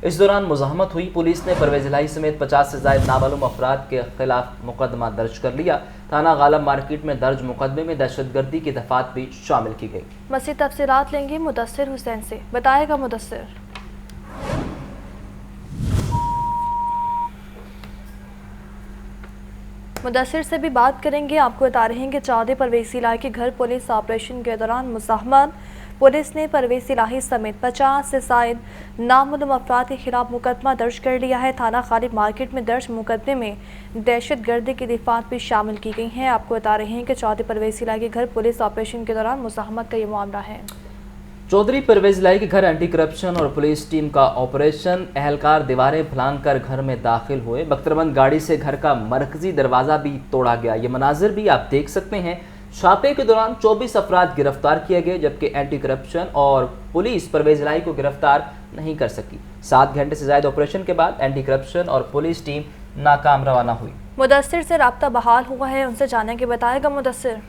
इस दौरान मुज़ाहमत हुई। पुलिस ने परवेज़ इलाही समेत 50 से ज़ायद नामालूम अफराद के खिलाफ मुकदमा दर्ज कर लिया। थाना गालब मार्केट में दर्ज मुकदमे में दहशतगर्दी की दफात भी शामिल की गई। मज़ीद तफसीलात लेंगे मुदस्सिर हुसैन से, बताएगा मुदस्सिर। मुदस्सिर से भी बात करेंगे। आपको बता रहे हैं कि चौधरी परवेज़ इलाही के घर पुलिस ऑपरेशन के दौरान मुज़ाहमत। पुलिस ने परवेज़ इलाही समेत 50 से ज़ायद नामालूम अफराद के खिलाफ मुकदमा दर्ज कर लिया है। थाना गालिब मार्केट में दर्ज मुकदमे में दहशतगर्दी की दफात भी शामिल की गई हैं। आपको बता रहे हैं कि चौधरी परवेज़ इलाही के घर पुलिस ऑपरेशन के दौरान मुज़ाहमत का ये मामला है। चौधरी परवेज़ इलाही के घर एंटी करप्शन और पुलिस टीम का ऑपरेशन। अहलकार दीवारें फलांग कर घर में दाखिल हुए। बख्तरबंद गाड़ी से घर का मरकजी दरवाज़ा भी तोड़ा गया। ये मनाजिर भी आप देख सकते हैं। छापे के दौरान 24 अफराद गिरफ्तार किए गए, जबकि एंटी करप्शन और पुलिस परवेज़ इलाही को गिरफ्तार नहीं कर सकी। 7 घंटे से ज़्यादा ऑपरेशन के बाद एंटी करप्शन और पुलिस टीम नाकाम रवाना हुई। मुदस्सिर से रब्ता बहाल हुआ है, उनसे जाने के बताएगा मुदस्सिर।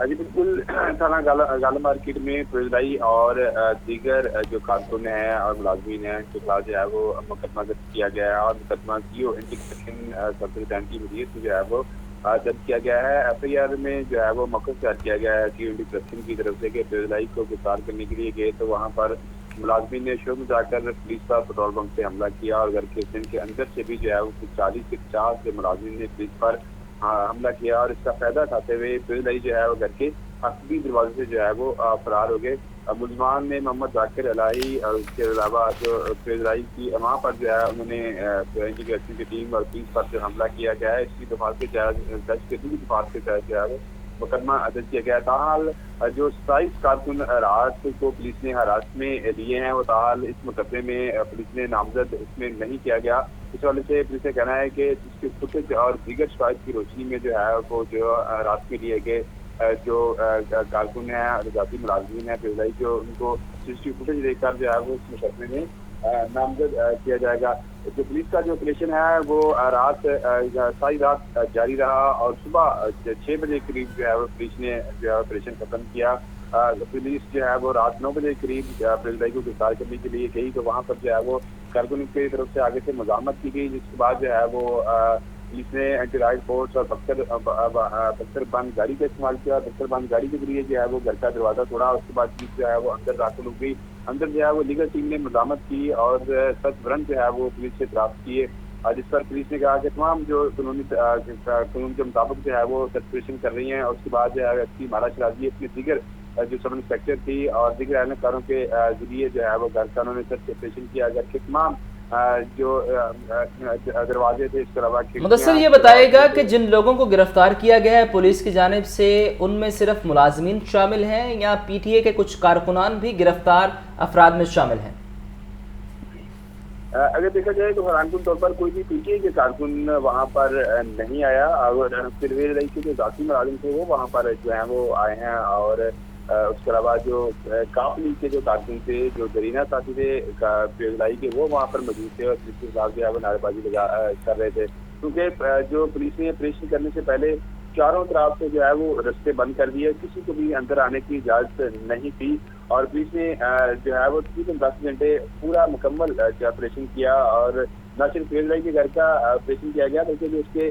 जी बिल्कुल, थाना गाला मार्केट में परवेज़ इलाही और दीगर जो कारकुन हैं और मुलाजमीन हैं उनके खिलाफ जो है वो मुकदमा दर्ज किया गया है और मुकदमा की एंटी करप्शन सब्सिडेंट की वजह से जो है वो दर्ज किया गया है। FIR में जो है वो मकसद तैयार किया गया है कि एंटी करप्शन की तरफ से कि परवेज़ इलाही को गिरफ्तार करने के लिए गए तो वहाँ पर मुलाजमीन ने शोर जाकर पुलिस पर पेट्रोल पंप से हमला किया और घर के स्टैंड के अंदर से भी जो है वो 40 से 50 के मुलाजमीन ने पुलिस पर हमला किया और इसका फायदा उठाते हुए परवेज़ इलाही जो है वो घर के अखबी दरवाजे से जो है वो फरार हो गए। मुलजमान में मोहम्मद जाकिर इलाही और उसके अलावा जो परवेज़ इलाही की वहाँ पर जो है उन्होंने एंटी करप्शन की टीम और पुलिस पर जो हमला किया गया है इसकी दफात के दर्ज के दूसरी दफात के तहत जो है वो मुकदमा दर्ज किया गया। ताहाल जो 27 कारकुन रात को पुलिस ने हिरासत में लिए हैं वो ताहाल इस मुकदमे में पुलिस ने नामजद इसमें नहीं किया गया। इस वाले से पुलिस का कहना है कि जिसके फुटेज और दीगर शवाहिद की रोशनी में जो है वो जो रात में लिए गए जो कारकुन हैं और जाती मुलाजमीन हैं परवेज़ इलाही जो उनको CCTV फुटेज देखकर जो है वो इस मुकदमे में नामजद किया जाएगा। जो पुलिस का जो ऑपरेशन है वो रात सारी रात जारी रहा और सुबह 6 बजे करीब जो है वो पुलिस ने जो है ऑपरेशन खत्म किया। पुलिस जो है वो रात 9 बजे करीब परवेज़ इलाही को गिरफ्तार करने के लिए गई तो वहाँ पर जो है वो कारकुन की तरफ से आगे से मुज़ाहमत की गई, जिसके बाद जो है वो पुलिस ने एंटी राइड फोर्स और बख्तर बंद गाड़ी का इस्तेमाल किया। बख्तर बंद गाड़ी के जरिए जो है वो घर का दरवाज़ा तोड़ा। उसके बाद पुलिस जो है वो अंदर दाखिल हो गई। अंदर जो है वो लीगल टीम ने मुज़ाहमत की और सख्त वारंट जो है वो पुलिस से प्राप्त किए, जिस पर पुलिस ने कहा कि तमाम जो कानून के मुताबिक जो है वो सर्टिफिकेशन कर रही हैं और उसके बाद जो है इसकी मारा चला दी अपने दीगर जो सब इंस्पेक्टर थी और दीगर एहलकारों के जरिए जो है वो घर का उन्होंने सर्टिफिकेशन किया। घर के तमाम जो दरवाजे थे इसके अलावा मुदस्सिर ये बताएगा कि जिन लोगों को गिरफ्तार किया गया है पुलिस की जानिब से उनमें सिर्फ मुलाजमीन शामिल हैं या PTA के कुछ कारकुनान भी गिरफ्तार अफराद में शामिल हैं? अगर देखा जाए तो हैरानकुन तौर पर कोई भी PTA के कारकुन वहाँ पर नहीं आया और परवेज़ इलाही के जो जाती मुलाजिम थे वो वहाँ पर जो है वो आए हैं और उसके अलावा जो काफ लीग के जो कारकुन थे जो जरीना साथी थे परवेज़ इलाही के वो वहाँ पर मौजूद थे और पुलिस के खिलाफ जो है वो नारेबाजी कर रहे थे, क्योंकि जो पुलिस ने ऑपरेशन करने से पहले चारों तरफ से जो है वो रास्ते बंद कर दिए, किसी को भी अंदर आने की इजाज़त नहीं थी और पुलिस ने जो है वो तकरीबन 10 घंटे पूरा मुकम्मल ऑपरेशन किया और न सिर्फ परवेज़ इलाही के घर का ऑपरेशन किया गया बल्कि जो उसके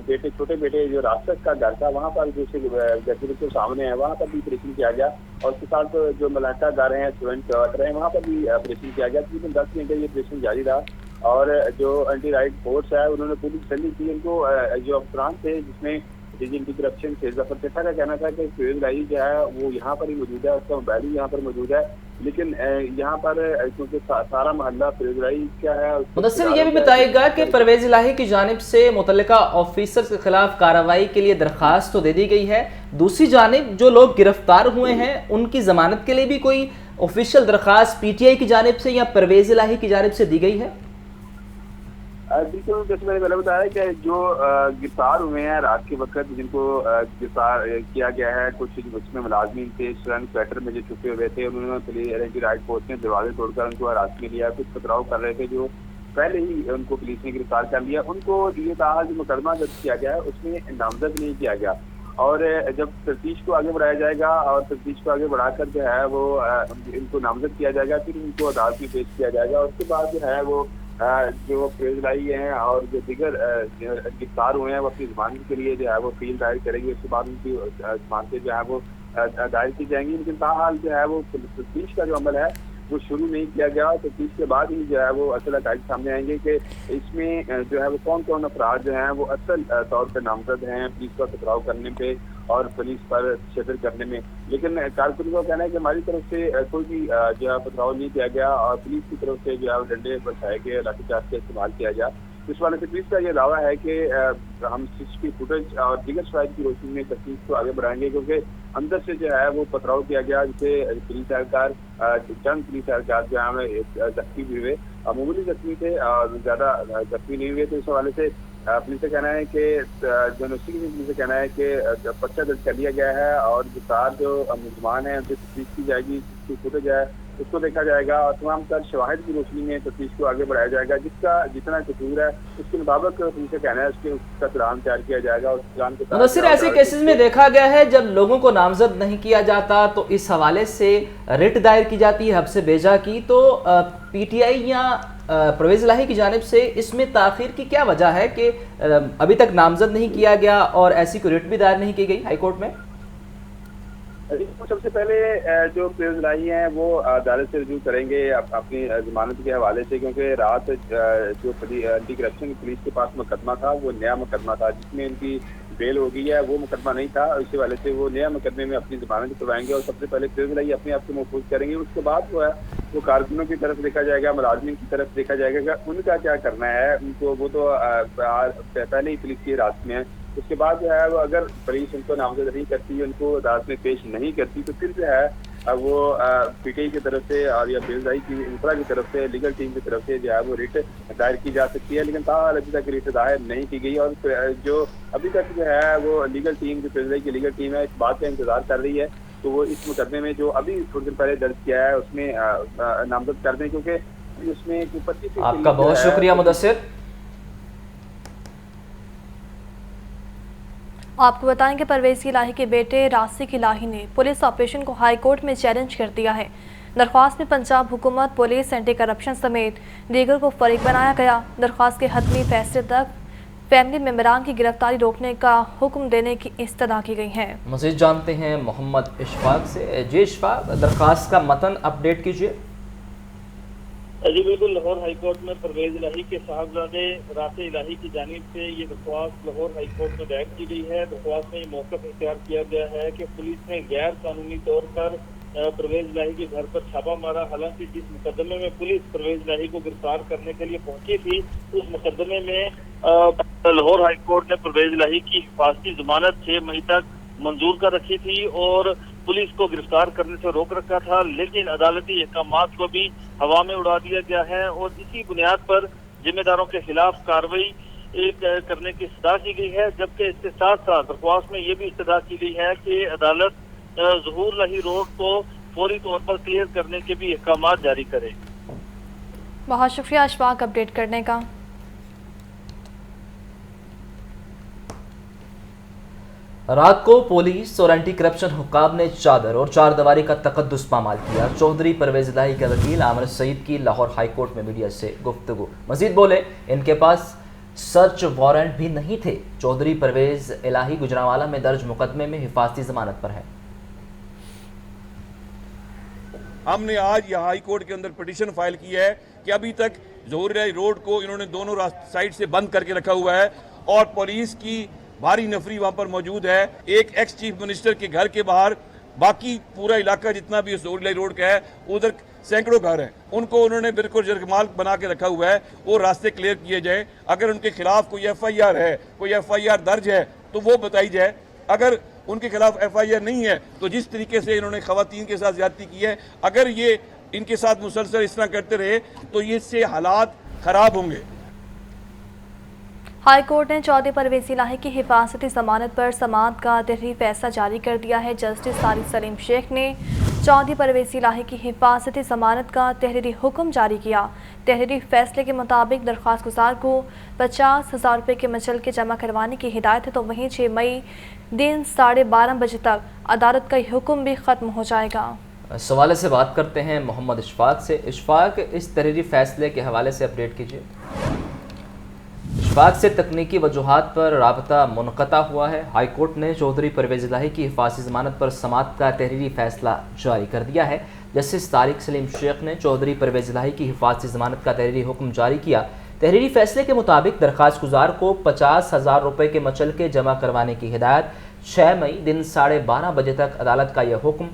बेटे छोटे बेटे जो राष्ट्र का घर था वहाँ पर जो घर के बिल्कुल सामने है वहाँ पर भी ऑपरेशन किया गया और उसके साथ जो मलाका घर हैं स्टूडेंट क्वार्टर हैं वहाँ पर भी ऑपरेशन किया गया। तकरीबन 10 घंटे ये ऑपरेशन जारी रहा और जो एंटी राइड फोर्स है उन्होंने पूरी तसल्ली की उनको जो अफसरान थे जिसमें एंटी करप्शन से जफर चट्टा का कहना था कि परवेज़ इलाही जो है वो यहाँ पर ही मौजूद है, उसका मोबाइल ही यहाँ पर मौजूद है, लेकिन यहाँ पर क्योंकि सारा मोहल्ला परवेज़ इलाही क्या है। मुदस्सिर ये भी बताएगा कि परवेज़ इलाही की जानिब से मुतल्लिका ऑफिसर्स के खिलाफ कार्रवाई के लिए दरखास्त तो दे दी गई है, दूसरी जानिब जो लोग गिरफ्तार हुए हैं उनकी जमानत के लिए भी कोई ऑफिशियल दरखास्त PTA की जानिब से या परवेज़ इलाही की जानिब से दी गई है? बिल्कुल, जैसे मैंने पहले बताया कि जो गिरफ्तार हुए हैं रात के वक्त जिनको गिरफ्तार किया गया है कुछ उसमें मुलाजमीन थे स्टूडेंट क्वार्टर में जो छुपे हुए थे उन्होंने एंटी राइड फोर्स ने दरवाजे तोड़कर उनको हिरासत में लिया, कुछ पथराव कर रहे थे जो पहले ही उनको पुलिस ने गिरफ्तार कर लिया। उनको ये कहा जो मुकदमा दर्ज किया गया है उसमें नामजद नहीं किया गया और जब तफ्तीश को आगे बढ़ाया जाएगा और तफ्तीश को आगे बढ़ाकर जो है वो इनको नामजद किया जाएगा, फिर इनको अदालत में पेश किया जाएगा। उसके बाद जो है वो जो पेशलाई हैं और जो दिगर गिरफ्तार हुए हैं वो अपनी जमानत के लिए जो है वो अपील दायर करेंगे। उसके बाद उनकी जमानतें जो है वो दायर की जाएंगी। लेकिन ताहाल जो है वो तफ्तीश का जो अमल है वो शुरू नहीं किया गया। तफ्तीश के बाद ही जो है वो असल हक़ाइक़ सामने आएंगे कि इसमें जो है वो कौन कौन अफराद जो हैं वो असल तौर पर नामजद हैं पुलिस का टकराव करने पे और पुलिस पर तशद्दुद करने में। लेकिन कारकुन का कहना है कि हमारी तरफ से कोई भी जो है पथराव नहीं किया गया और पुलिस की तरफ से जो है डंडे बरसाए गए, लाठीचार्ज का इस्तेमाल किया गया। इस वाले से पुलिस का ये दावा है कि हम सीसीटीवी फुटेज और दीगर शवाहिद की रोशनी में तफ्तीश को आगे बढ़ाएंगे, क्योंकि अंदर से जो है वो पथराव किया गया, जिसे पुलिस एहलकार चंद पुलिस एहलकार जो है जख्मी भी हुए, मामूली जख्मी थे और ज़्यादा जख्मी नहीं हुए। तो इस हवाले से पुलिस का कहना है कि पुलिस का कहना है कि पर्चा दर्ज कर लिया गया है और जो मुलजमान हैं उनसे तफ्तीश की जाएगी, जिसकी फुटेज है उसको देखा जाएगा और तमाम तर शवाहिद की रोशनी में तफ्तीश को आगे बढ़ाया जाएगा। जिसका जितना कसूर है उसके मुताबिक पुलिस का कहना है उसका प्लान तैयार किया जाएगा। उस प्लान के मुदस्सिर, ऐसे केसेस में देखा गया है जब लोगों को नामजद नहीं किया जाता तो इस हवाले से रिट दायर की जाती है हब्स भेजा की, तो पीटीआई या परवेज़ इलाही की जानिब से इसमें ताख़ीर की क्या वजह है कि अभी तक नामजद नहीं किया गया और ऐसी कोई रिट भी दायर नहीं की गई हाई कोर्ट में? सबसे पहले जो परवेज़ इलाही हैं वो अदालत से रजू करेंगे अपनी जमानत के हवाले से, क्योंकि रात जो एंटी करप्शन पुलिस के पास मुकदमा था वो नया मुकदमा था जिसमें उनकी बेल हो गई है, वो मुकदमा नहीं था। इसी वाले से वो नया मुकदमे में अपनी जमानत करवाएंगे और सबसे पहले परवेज़ इलाही अपने आप को महफूज करेंगे। उसके बाद जो है वो कारकुनों की तरफ देखा जाएगा, मुलाजमीन की तरफ देखा जाएगा कि उनका क्या करना है। उनको वो तो पहले ही पुलिस की हिरासत में है। उसके बाद जो है वो अगर पुलिस उनको नामजद नहीं करती, उनको अदालत में पेश नहीं करती, तो फिर जो है वो पीटीआई की तरफ से और या बेलदाई की इंफ्रा की तरफ से लीगल टीम की तरफ से जो है वो रिट दायर की जा सकती है। लेकिन ताहाल अभी तक रिट दायर नहीं की गई और जो अभी तक जो है वो लीगल टीम जो बेलदाई की लीगल टीम है इस बात का इंतजार कर रही है तो वो इस मुकदमे में जो अभी थोड़ी देर पहले दर्ज किया है उसमें नामजद कर दें, क्योंकि उसमें 25। आपका बहुत शुक्रिया मुदस्सिर। आपको बताएं कि परवेज़ इलाही के बेटे रासिक इलाही ने पुलिस ऑपरेशन को हाई कोर्ट में चैलेंज कर दिया है। दरख्वास्त में पंजाब हुकूमत, पुलिस, एंटी करप्शन समेत दीगर को फरीक बनाया गया। दरख्वास्त के हतमी फैसले तक फैमिली मेम्बरान की गिरफ्तारी रोकने का हुक्म देने की इस्तदा की गई है। मज़ीद जानते हैं मोहम्मद इशफाक से। जी इशफाक, दरख्वास्त का मतन अपडेट कीजिए। जी बिल्कुल, लाहौर हाई कोर्ट में परवेज़ इलाही के साहबजादे रासिक इलाही की जानिब से ये दरख्वास्त लाहौर हाई कोर्ट में दायर की गई है। दरख्वास्त में ये मौक़िफ़ इख्तियार किया गया है कि पुलिस ने गैर कानूनी तौर पर परवेज़ इलाही के घर पर छापा मारा। हालांकि जिस मुकदमे में पुलिस परवेज़ इलाही को गिरफ्तार करने के लिए पहुंची थी उस मुकदमे में लाहौर हाई कोर्ट ने परवेज़ इलाही की हिफाजती जमानत 6 मई तक मंजूर कर रखी थी और पुलिस को गिरफ्तार करने से रोक रखा था। लेकिन अदालती अहकामात को भी हवा में उड़ा दिया गया है और इसी बुनियाद पर जिम्मेदारों के खिलाफ कार्रवाई करने की इस्तदा की गई है। जबकि इसके साथ साथ दरख्वास्त में ये भी इस्तदा की गई है कि अदालत ज़हूर इलाही रोड को फौरी तौर पर क्लियर करने के भी अहकामात जारी करे। बहुत शुक्रिया इशफाक अपडेट करने का। रात को पुलिस और एंटी करप्शन हुक्काम ने चादर और चारदीवारी का तकद्दुस पामाल किया। चौधरी परवेज़ इलाही के वकील आमिर सईद की लाहौर हाई कोर्ट में मीडिया से गुफ्तगू। मजीद बोले, इनके पास सर्च वारंट भी नहीं थे। चौधरी परवेज़ इलाही गुजरांवाला में दर्ज मुकदमे में हिफाजती जमानत पर है। हमने आज यहाँ हाई कोर्ट के अंदर पिटीशन फाइल की है कि अभी तक ज़हूर इलाही रोड को इन्होंने दोनों साइड से बंद करके रखा हुआ है और पुलिस की भारी नफरी वहाँ पर मौजूद है। एक एक्स चीफ मिनिस्टर के घर के बाहर बाकी पूरा इलाका जितना भी ज़हूर इलाही रोड का है उधर सैकड़ों घर हैं, उनको उन्होंने बिल्कुल जरगमाल बना के रखा हुआ है। वो रास्ते क्लियर किए जाए। अगर उनके खिलाफ कोई FIR है, कोई FIR दर्ज है तो वो बताई जाए। अगर उनके खिलाफ FIR नहीं है तो जिस तरीके से इन्होंने खवातीन के साथ ज्यादती की है, अगर ये इनके साथ मुसलसल इस तरह करते रहे तो ये इससे हालात खराब होंगे। हाई कोर्ट ने चौधरी परवेज़ इलाही की हिफाजती जमानत पर समाअत का तहरीरी फैसला जारी कर दिया है। जस्टिस तारिक सलीम शेख ने चौधरी परवेज़ इलाही की हिफाजती जमानत का तहरीरी हुक्म जारी किया। तहरीरी फैसले के मुताबिक दरख्वास्त गुजार को 50,000 रुपये के मचल के जमा करवाने की हिदायत है, तो वहीं 6 मई दिन 12:30 बजे तक अदालत का हुक्म भी ख़त्म हो जाएगा। इस हवाले से बात करते हैं मोहम्मद इशफाक से। इशफाक, इस तहरीरी फैसले के हवाले से अपडेट कीजिए। इशफाक से तकनीकी वजूहात पर राबता मुनक़ता हुआ है। हाई कोर्ट ने चौधरी परवेज़ इलाही की हिफाज़ती ज़मानत पर समाअत का तहरीरी फैसला जारी कर दिया है। जस्टिस तारिक सलीम शेख ने चौधरी परवेज़ इलाही की हिफाज़ती ज़मानत का तहरीरी हुक्म जारी किया। तहरीरी फैसले के मुताबिक दरख्वास्त गुजार को 50,000 रुपये के मचलके जमा करवाने की हिदायत। 6 मई दिन 12:30 बजे तक अदालत का यह हुक्म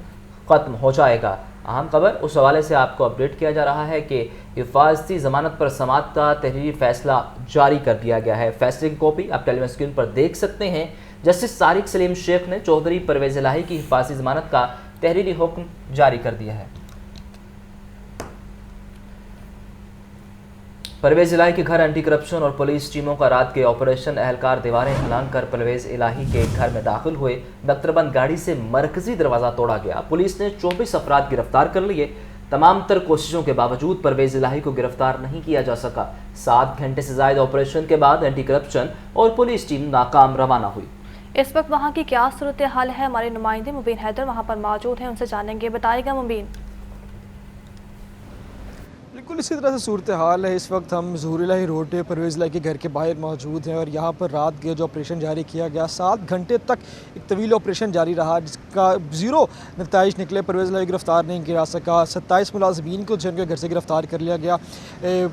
ख़त्म हो जाएगा। अहम खबर उस हवाले से आपको अपडेट किया जा रहा है कि हिफाजती ज़मानत पर समाअत का तहरीरी फैसला जारी कर दिया गया है। फैसले की कॉपी आप टेलीविजन स्क्रीन पर देख सकते हैं। जस्टिस तारिक सलीम शेख ने चौधरी परवेज़ इलाही की हिफाजती ज़मानत का तहरीरी हुक्म जारी कर दिया है। परवेज़ इलाही के घर एंटी करप्शन और पुलिस टीमों का रात के ऑपरेशन एहलकार दीवारें फलांग कर परवेज़ इलाही के घर में दाखिल हुए। बख्तरबंद गाड़ी से मरकजी दरवाज़ा तोड़ा गया। पुलिस ने 24 अफराद गिरफ्तार कर लिए। तमाम तर कोशिशों के बावजूद परवेज़ इलाही को गिरफ्तार नहीं किया जा सका। 7 घंटे से ज़ायद ऑपरेशन के बाद एंटी करप्शन और पुलिस टीम नाकाम रवाना हुई। इस वक्त वहाँ की क्या सूरत हाल है, हमारे नुमाइंदे मुबीन हैदर वहाँ पर मौजूद हैं, उनसे जानेंगे। बताएगा मुबीन। बिल्कुल इसी तरह से सूरत हाल है। इस वक्त हम ज़हूर इलाही रोड पे परवेज़ इलाही के घर के बाहर मौजूद हैं और यहाँ पर रात के जो ऑपरेशन जारी किया गया 7 घंटे तक एक तवील ऑपरेशन जारी रहा, जिसका 0 नतीजे निकले। परवेज़ इलाही गिरफ्तार नहीं किया जा सका। 27 मुलाजमीन को जिनके घर से गिरफ्तार कर लिया गया।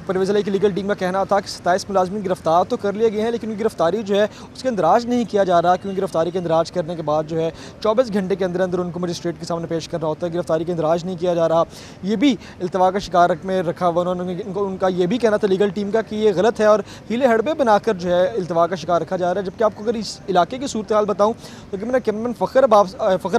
परवेज़ इलाही की लीगल टीम का कहना था कि 27 मुलाजमीन गिरफ्तार तो कर लिए गए हैं, लेकिन उनकी गिरफ्तारी जो है उसके अंदराज नहीं किया जा रहा, क्योंकि गिरफ्तारी के अंदराज करने के बाद जो है 24 घंटे के अंदर अंदर उनको मजिस्ट्रेट के सामने पेश करना होता है। गिरफ्तारी के अंदराज नहीं किया जा रहा, ये भी इल्तवा का शिकार में रखा हुआ। उन्होंने उनका ये भी कहना था लीगल टीम का कि ये गलत है और हीले हड़बे बनाकर जो है इल्तवा का शिकार रखा जा रहा है। जबकि आपको अगर इस इलाके की सूरत हाल बताऊँ तो कि मैंने कैमरामैन फ़खर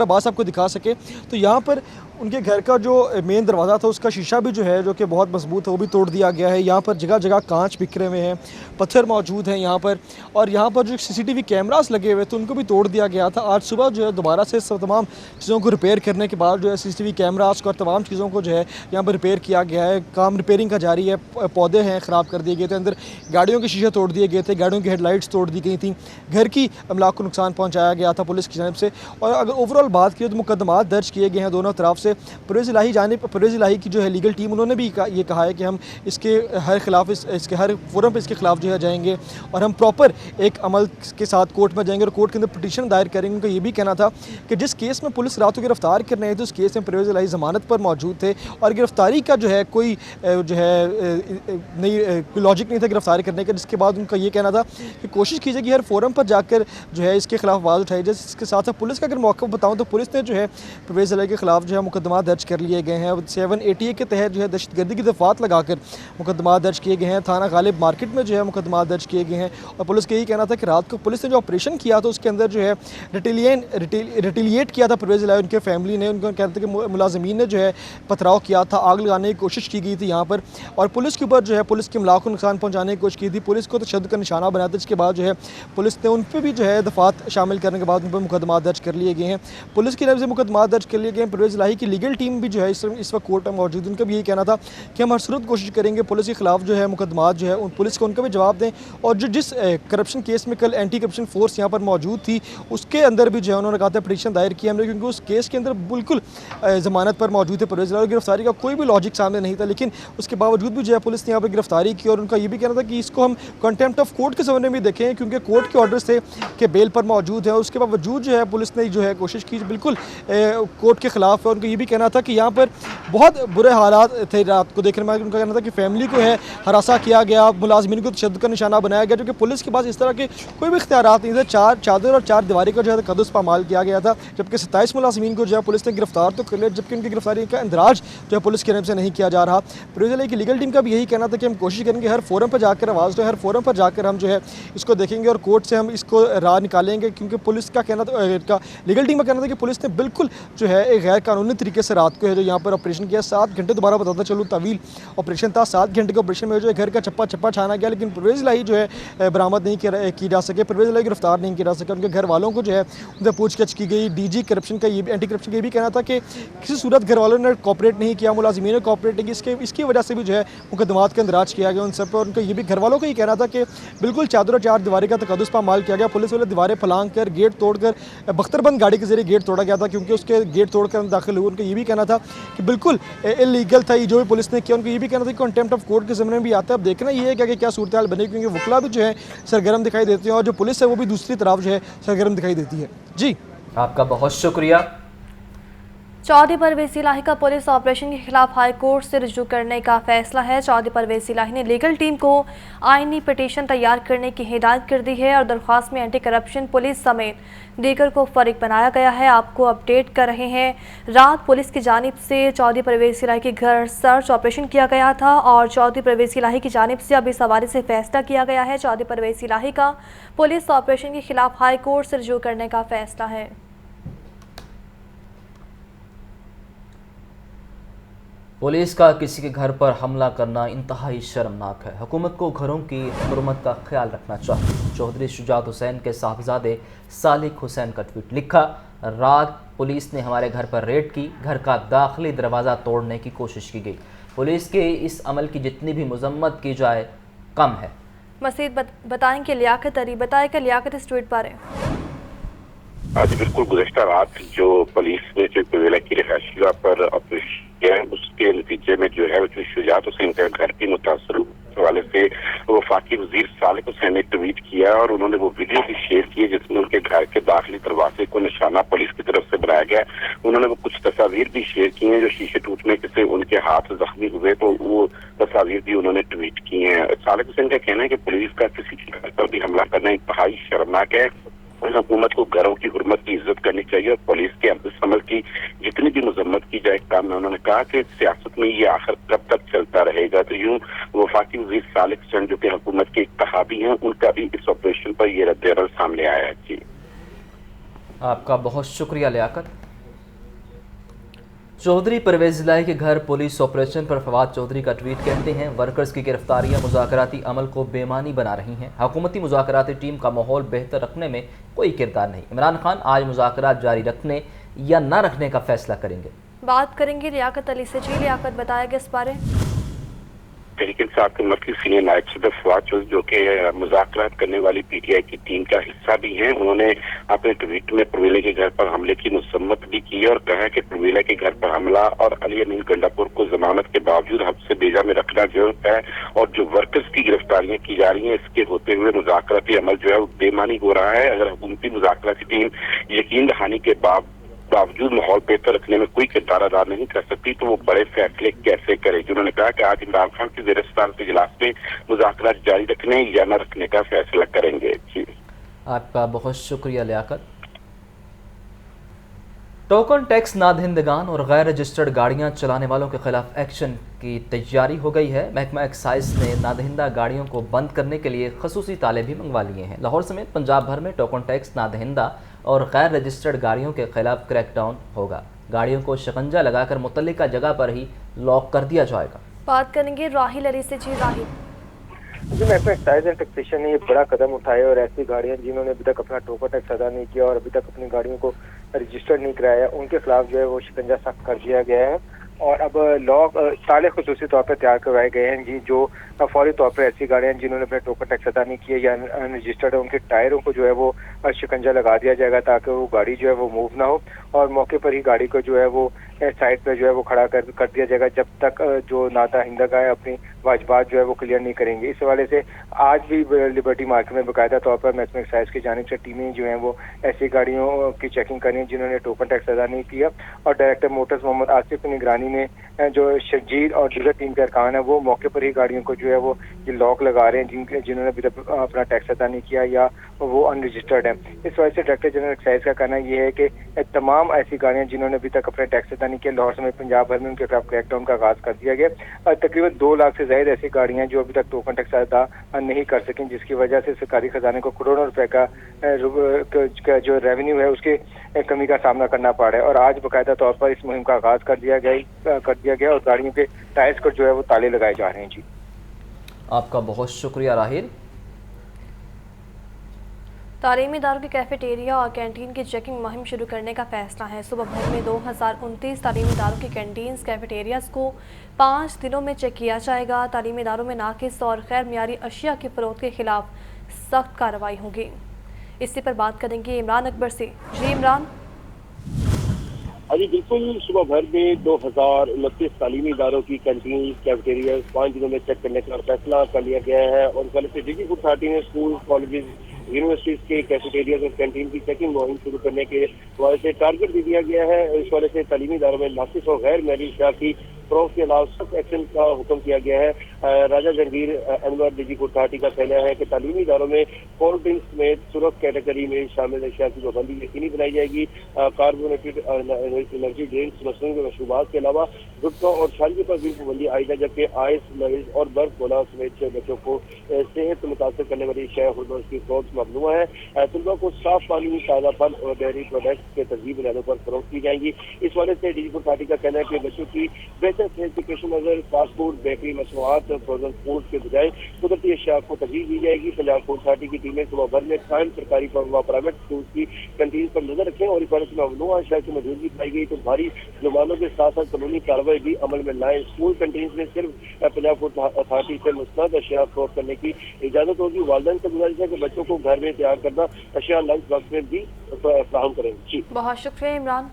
अब्बास आपको दिखा सके तो यहाँ पर उनके घर का जो मेन दरवाज़ा था उसका शीशा भी जो है जो कि बहुत मजबूत है वो भी तोड़ दिया गया है। यहाँ पर जगह जगह कांच बिखरे हुए हैं, पत्थर मौजूद हैं यहाँ पर, और यहाँ पर जो CCTV कैमरास लगे हुए थे उनको भी तोड़ दिया गया था। आज सुबह जो है दोबारा से सब तमाम चीज़ों को रिपेयर करने के बाद जो है CCTV कैमरास को और तमाम चीज़ों को जो है यहाँ पर रिपेयर किया गया है। काम रिपेयरिंग का जारी है। पौधे हैं ख़राब कर दिए गए थे, अंदर गाड़ियों के शीशे तोड़ दिए गए थे, गाड़ियों की हेडलाइट्स तोड़ दी गई थी, घर की अमलाक को नुकसान पहुँचाया गया था पुलिस की जानिब से। और अगर ओवरऑल बात की तो मुकदमा दर्ज किए गए हैं दोनों तरफ से। परवेज़ इलाही की जो है लीगल टीम उन्होंने भी ये कहा है कि हम इसके हर खिलाफ इसके हर फोरम पे इसके खिलाफ जो है जाएंगे और हम प्रॉपर एक अमल के साथ कोर्ट में जाएंगे और कोर्ट के अंदर पिटीशन दायर करेंगे। उनका ये भी कहना था कि जिस केस में पुलिस रात को गिरफ्तार कर रहे थे उस केस में परवेज़ इलाही ज़मानत पर मौजूद थे और गिरफ्तारी का जो है कोई जो है कोई लॉजिक नहीं था गिरफ्तारी करने का। जिसके बाद उनका ये कहना था कि कोशिश कीजिए कि हर फोरम पर जाकर जो है इसके खिलाफ आवाज़ उठाई जाए। इसके साथ पुलिस का अगर मौका बताऊँ तो पुलिस ने जो है परवेज़ इलाही के खिलाफ जो है मुकदमा दर्ज कर लिए गए हैं। 780 के तहत जो है दहशतगर्दी की दफात लगाकर मुकदमा दर्ज किए गए हैं। थाना गालिब मार्केट में जो है मुकदमा दर्ज किए गए हैं और पुलिस का यही कहना था कि रात को पुलिस ने जो ऑपरेशन किया था उसके अंदर जो है रिटेलिएट किया था परवेज़ इलाही। उनके फैमिली ने उनको कहते थे कि मुलाजमीन ने जो है पथराव किया था, आग लगाने की कोशिश की गई थी यहाँ पर और पुलिस के ऊपर जो है पुलिस के अमलाक को नुकसान पहुँचाने की कोशिश की थी। पुलिस को तशद्दुद का निशाना बनाया था, जिसके बाद जो है पुलिस ने उन पर भी जो है दफात शामिल करने के बाद उन पर मुकदमा दर्ज कर लिए गए हैं। पुलिस की तरफ से मुकदमा दर्ज कर लिए गए हैं। परवेज़ इलाही की लीगल टीम भी जो है इस वक्त कोर्ट में मौजूद। उनका भी यही कहना था कि हम हर सूरत कोशिश करेंगे पुलिस के खिलाफ जो है मुकदमा जो है पुलिस को उनका भी जवाब दें और जो जिस करप्शन केस में कल एंटी करप्शन फोर्स यहाँ पर मौजूद थी उसके अंदर भी जो है उन्होंने कहा था पिटीशन दायर किया हमने, क्योंकि उस केस के अंदर बिल्कुल ज़मानत पर मौजूद है परवेज़ इलाही। गिरफ्तारी का कोई भी लॉजिक सामने नहीं था, लेकिन उसके बावजूद भी जो है पुलिस ने यहाँ पर गिरफ्तारी की और उनका ये भी कहना था कि इसको हम कंटेम्प्ट ऑफ कोर्ट के समझने में देखें, क्योंकि कोर्ट के ऑर्डर्स थे कि बेल पर मौजूद है। उसके बावजूद जो है पुलिस ने जो है कोशिश की बिल्कुल कोर्ट के खिलाफ है। उनका ये भी कहना था कि यहाँ पर बहुत बुरे हालात थे रात को देखने में। उनका कहना था कि फैमिली को है हरासा किया गया, मुलाजमीन को तशद्दुद का निशाना बनाया गया, जो कि पुलिस के पास इस तरह के कोई भी इख्तियारात नहीं थे। 4 चादर और 4 दीवारी का जो है कदस पामाल किया गया था, जबकि 27 मुलाजमीन को जो है पुलिस ने गिरफ्तार तो कर लिया, जबकि उनकी गिरफ्तारी का इंदराज जो है पुलिस की तरफ से नहीं किया जा रहा। परवेज़ इलाही की लीगल टीम का भी यही कहना था कि हम कोशिश करेंगे हर फोरम पर जाकर आवाज़ हर फोरम पर जाकर हम जो है इसको देखेंगे और कोर्ट से हम इसको राह निकालेंगे, क्योंकि पुलिस का कहना था लीगल टीम का कहना था कि पुलिस ने बिल्कुल जो है एक गैर कानूनी तरीके से रात को है जो यहाँ पर ऑपरेशन किया। 7 घंटे दोबारा बताता चलूँ तवील ऑपरेशन था। 7 घंटे के ऑपरेशन में जो है घर का चप्पा चप्पा छाना गया, लेकिन परवेज़ इलाही जो है बरामद नहीं की जा सके। परवेज़ इलाही गिरफ्तार नहीं किया जा सका। उनके घर वालों को जो है उनसे पूछताछ की गई। डीजी करप्शन का ये भी, एंटी करप्शन का ये भी कहना था कि किसी सूरत घर वालों ने कॉपरेट नहीं किया, मुलाजिमीन ने कॉपरेट नहीं की, इसकी वजह से भी जो है मुकदमात के अंदराज किया गया उन सब पर। उनका ये भी घर वालों का ये कहना था कि बिल्कुल चादर चार दीवारी का तकद्दुस पामाल किया गया। पुलिस वाले दीवारें फलांग कर गेट तोड़कर बख्तरबंद गाड़ी के जरिए गेट तोड़ा गया था, क्योंकि उसके गेट तोड़कर दाखिल हुए। उनका ये भी कहना था कि बिल्कुल इलीगल था ये जो भी पुलिस ने किया। उनको ये भी कहना था कि कंटेम्प्ट ऑफ कोर्ट के ज़माने में भी आता है। अब देखना ये है कि क्या सूरत हाल बनेगी, क्योंकि वकला भी जो है सरगर्म दिखाई देते हैं और जो पुलिस है वो भी दूसरी तरफ जो है सरगर्म दिखाई देती है। जी आपका बहुत शुक्रिया। चौधरी परवेज़ इलाही का पुलिस ऑपरेशन के खिलाफ हाई कोर्ट से रुजू करने का फैसला है। चौधरी परवेज़ इलाही ने लीगल टीम को आईनी पिटीशन तैयार करने की हिदायत कर दी है और दरख्वास्त में एंटी करप्शन पुलिस समेत दीगर को फरीक बनाया गया है। आपको अपडेट कर रहे हैं, रात पुलिस की जानिब से चौधरी परवेज़ इलाही के घर सर्च ऑपरेशन किया गया था और चौधरी परवेज़ इलाही की जानिब से अब इस हवाले से फैसला किया गया है। चौधरी परवेज़ इलाही का पुलिस ऑपरेशन के खिलाफ हाई कोर्ट से रुजू करने का फैसला है। पुलिस का किसी के घर पर हमला करना इंतहाई शर्मनाक है। हुकूमत को घरों की हुर्मत का ख्याल रखना चाहिए। चौधरी शुजात हुसैन के साहबजादे सालिक हुसैन का ट्वीट लिखा, रात पुलिस ने हमारे घर पर रेड की, घर का दाखिली दरवाज़ा तोड़ने की कोशिश की गई। पुलिस के इस अमल की जितनी भी मजम्मत की जाए कम है। मज़ीद बताएंगे लियाकत अली, बताएं कि लियाकत इस ट्वीट पर है। आज बिल्कुल गुज़श्ता रात जो पुलिस ने जो पवेला की रिहायशी पर ऑपरेशन किया है उसके नतीजे में जो है जो शुजात हुसैन का घर के मुतासर हवाले से वफाकी वजीर सालिक हुसैन ने ट्वीट किया और उन्होंने वो वीडियो भी शेयर की जिसमें उनके घर के दाखिली दरवाजे को निशाना पुलिस की तरफ से बनाया गया। उन्होंने वो कुछ तस्वीर भी शेयर की हैं जो शीशे टूटने से उनके हाथ जख्मी हुए, तो वो तस्वीर भी उन्होंने ट्वीट की हैं। सालिक हुसैन का कहना है कि पुलिस का किसी के घर पर भी हमला करना इंतहाई शर्मनाक है। हुकूमत को घरों की हुर्मत की इज्जत करनी चाहिए और पुलिस के इस अमल की जितनी भी मजम्मत की जाए काम में। उन्होंने कहा कि सियासत में ये आखिर कब तक चलता रहेगा। तो यूं वफाकी वजीर सालिक हुसैन जो कि हुकूमत के इत्तहादी हैं उनका भी इस ऑपरेशन पर ये रद्द-ए-अमल सामने आया है। जी आपका बहुत शुक्रिया लियाकत। चौधरी परवेज़ इलाही के घर पुलिस ऑपरेशन पर फवाद चौधरी का ट्वीट कहते हैं, वर्कर्स की गिरफ्तारियां मुज़ाकराती अमल को बेमानी बना रही हैं। हुकूमती मुज़ाकराती टीम का माहौल बेहतर रखने में कोई किरदार नहीं। इमरान खान आज मुज़ाकरात जारी रखने या न रखने का फैसला करेंगे। बात करेंगे लियाकत अली से। जी लियाकत, बताएगा इस बारे। तहरीक इंसाफ के मरकज़ी सीनियर नायब सदर फवाद चौधरी जो कि मुज़ाकरात करने वाली पीटीआई की टीम का हिस्सा भी हैं, उन्होंने अपने ट्वीट में परवेला के घर पर हमले की मसम्मत भी की और कहा कि परवेला के घर पर हमला और अली अमीन गंडापुर को जमानत के बावजूद हब्स से बेजा में रखना जो है और जो वर्कर्स की गिरफ्तारियां की जा रही हैं इसके होते हुए मुज़ाकराती अमल जो है वो बेमानी हो रहा है। अगर हुकूमती मुज़ाकराती टीम यकीन दहानी के बावजूद माहौल बेहतर रखने में कोई किरदार अदा नहीं कर सकती तो वो बड़े फैसले कैसे करे। उन्होंने कहा कि आज इमरान खान की ज़ेर-ए-सदारत इजलास में मुज़ाकरात जारी रखने या न रखने का फैसला करेंगे। जी आपका बहुत शुक्रिया लियाकत। टोकन टैक्स नादहिंदगान और गैर रजिस्टर्ड गाड़ियां चलाने वालों के खिलाफ एक्शन की तैयारी हो गई है। महकमा एक्साइज ने नादहिंदा गाड़ियों को बंद करने के लिए खसूसी ताले भी मंगवा लिए हैं। लाहौर समेत पंजाब भर में टोकन टैक्स नादहिंदा और गैर रजिस्टर्ड गाड़ियों के खिलाफ क्रैकडाउन होगा। गाड़ियों को शिकंजा लगाकर मुतल्लिका जगह पर ही लॉक कर दिया जाएगा। बात करेंगे राहिल अली से। जी राहिल। जी महकमा एक्साइज एंड टैक्सेशन ने ये बड़ा कदम उठाया और ऐसी गाड़ियां जिन्होंने अभी तक अपना टोकन टैक्स अदा नहीं किया और अभी तक अपनी गाड़ियों को रजिस्टर्ड नहीं कराया उनके खिलाफ जो है वो शिकंजा सख्त कर दिया गया है और अब लॉक ताले खुसूसी तौर पर तैयार करवाए गए हैं जी जो फौरी तौर पर ऐसी गाड़ियां जिन्होंने अपना टोकन टैक्स अदा नहीं किया या अनरजिस्टर्ड है उनके टायरों को जो है वो शिकंजा लगा दिया जाएगा ताकि वो गाड़ी जो है वो मूव ना हो और मौके पर ही गाड़ी को जो है वो साइड पे जो है वो खड़ा कर दिया जाएगा जब तक जो नादहिंदा है अपनी वाजबात जो है वो क्लियर नहीं करेंगे। इस हवाले से आज भी लिबर्टी मार्केट में बाकायदा तौर पर महकमा एक्साइज की जानिब से टीमें जो हैं वो ऐसी गाड़ियों की चेकिंग कर रही हैं जिन्होंने टोकन टैक्स अदा नहीं किया और डायरेक्टर मोटर्स मोहम्मद आसिफ की निगरानी कॉलोनी में जो शर्जील और दीगर टीम के अरकान है वो मौके पर ही गाड़ियों को जो है वो ये लॉक लगा रहे हैं जिन्होंने अभी तक अपना टैक्स अदा नहीं किया या वो अनरजिस्टर्ड है। इस वजह से डायरेक्टर जनरल एक्साइज का कहना यह है कि तमाम ऐसी गाड़ियां जिन्होंने अभी तक अपना टैक्स अदा नहीं किया लाहौर समेत पंजाब भर में उनके खिलाफ क्रैकडाउन का आगाज कर दिया गया। तकरीबन 2 लाख से ज्यादा ऐसी गाड़ियां जो अभी तक टोकन टैक्स अदा नहीं कर सकें, जिसकी वजह से सरकारी खजाने को करोड़ों रुपए का जो रेवेन्यू है उसके कमी का सामना करना पड़ रहा है। और आज बाकायदा तौर पर इस मुहिम का आगाज कर दिया गया और गाड़ियों के टायर्स को जो है वो ताले लगाए जा रहे हैं। जी आपका बहुत शुक्रिया राहिल। तालीमी इदारों की कैफेटेरिया और कैंटीन की चेकिंग मुहिम शुरू करने का फैसला है। सुबह भर में 2029 तालीमी इदारों की कैंटीन्स कैफेटेरियाज को 5 दिनों में चेक किया जाएगा। तालीमी इदारों में नाकिस और गैर मियारी अशिया की फरोख्त के खिलाफ सख्त कार्रवाई होगी। इसी पर बात करेंगे इमरान अकबर से। जी इमरान। हाँ जी बिल्कुल, सुबह भर में 2029 तालीमी इदारों की कैंटीन कैफेटेरिया 5 दिनों में चेक करने का फैसला कर लिया गया है। और कल से डिजी फूड अथॉरिटी ने स्कूल, कॉलेजेस, यूनिवर्सिटीज के कैफेटेरिया और कैंटीन की चेकिंग मुहिम शुरू करने के हवाले से टारगेट भी दिया गया है। इस वजह से तालीमी इदारों में नाकिस और गैर मियारी अशिया की फरोख्त के अलावा सख्त एक्शन का हुक्म किया गया है। राजा जहांगीर अनवर डिजी फूड अथॉरिटी का कहना है कि तालीमी इदारों में कोल्ड ड्रिंक्स समेत सुरख कैटेगरी में शामिल अशिया की पाबंदी यकीनी बनाई जाएगी। कार्बोनेटेड एनर्जी ड्रिंक्स, मसनूई मशरूबात के अलावा गुटखा और छालियों पर भी पाबंदी आई है, जबकि आइस, लरीज और बर्फ गोला समेत बच्चों को सेहत मुतासर करने वाली अशिया और उसकी फरोख्त ममनू है। तलबा को साफ पानी, ताज़ा फल और डेयरी प्रोडक्ट्स के तरजीह बुनियादों पर फरोख्त की जाएंगी। इस वजह से डिजी फूड अथॉरिटी का कहना है कि बच्चों की हेल्थ नजर फास्ट फूड, बेकरी, मसनूआत, फ्रोजन फूड के बजाय कुदरती अशिया को तरजीह दी जाएगी। पंजाब फूड अथॉरिटी की टीमें सुबह भर में कायम सरकारी व प्राइवेट स्कूल की कैंटीन पर नजर रखें और इस वजह से ममनूआ अशिया की मौजूदगी पाई गई तो भारी जुर्मानों के साथ साथ कानूनी कार्रवाई भी अमल में लाए। स्कूल कैंटीन में सिर्फ पंजाब फूड अथॉरिटी से मुस्तनद अशिया फरोख्त करने की इजाजत होगी। वालिदैन से गुजारिश है कि बच्चों को घर में तैयार करना अशिया लंच बॉक्स में भी फराहम करेंगे। बहुत शुक्रिया इमरान।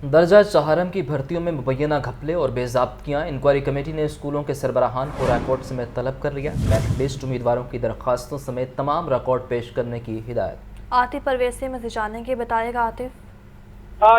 दर्जा चहारम की भर्तियों में मुबैना घपले और बेज़ाब्तियाँ, इंक्वायरी कमेटी ने स्कूलों के सरबराहान को रिकॉर्ड समेत तलब कर लिया। मेरिट लिस्ट उम्मीदवारों की दरख्वास्तों समेत तमाम रिकॉर्ड पेश करने की हिदायत। आतिफ परवेज से मज़ीद जानेंगे, बताएगा आतिफ।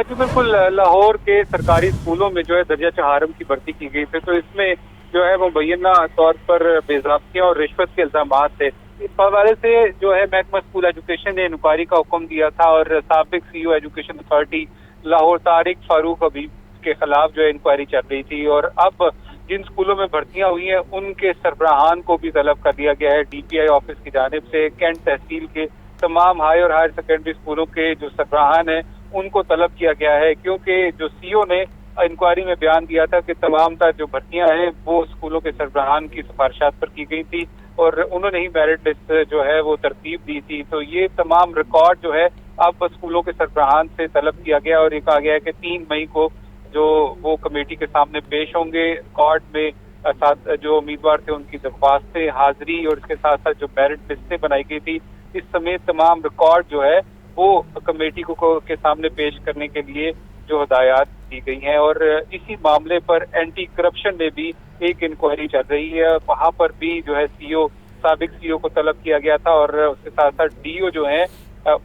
जी बिल्कुल, लाहौर के सरकारी स्कूलों में जो है दर्जा चहारम की भर्ती की गई थी, तो इसमें जो है मुबैना तौर पर बेज़ाब्तियाँ और रिश्वत के इल्जाम थे। इस हवाले से जो है महकमा स्कूल एजुकेशन ने इंक्वायरी का हुक्म दिया था और साबिक CEO education authority Lahore Tariq Farooq Habib के खिलाफ जो है इंक्वायरी चल रही थी। और अब जिन स्कूलों में भर्तियां हुई हैं उनके सरबराहान को भी तलब कर दिया गया है। DPI ऑफिस की जानिब से कैंट तहसील के तमाम हाई और हायर सेकेंडरी स्कूलों के जो सरबराहान हैं उनको तलब किया गया है, क्योंकि जो CEO ने इंक्वायरी में बयान दिया था कि तमाम जो भर्तियां हैं वो स्कूलों के सरबराहान की सिफारिशात पर की गई थी और उन्होंने ही मेरिट लिस्ट जो है वो तरतीब दी थी। तो ये तमाम रिकॉर्ड जो है अब स्कूलों के सरबराहान से तलब किया गया और ये कहा गया है कि 3 मई को जो वो कमेटी के सामने पेश होंगे। कोर्ट में साथ जो उम्मीदवार थे उनकी दरख्वास्तें, हाजिरी और इसके साथ साथ जो मेरिट लिस्टें बनाई गई थी इस समेत तमाम रिकॉर्ड जो है वो कमेटी को के सामने पेश करने के लिए जो हिदायत दी गई हैं। और इसी मामले पर एंटी करप्शन में भी एक इंक्वायरी चल रही है, वहाँ पर भी जो है साबिक CEO को तलब किया गया था और उसके साथ साथ DO जो है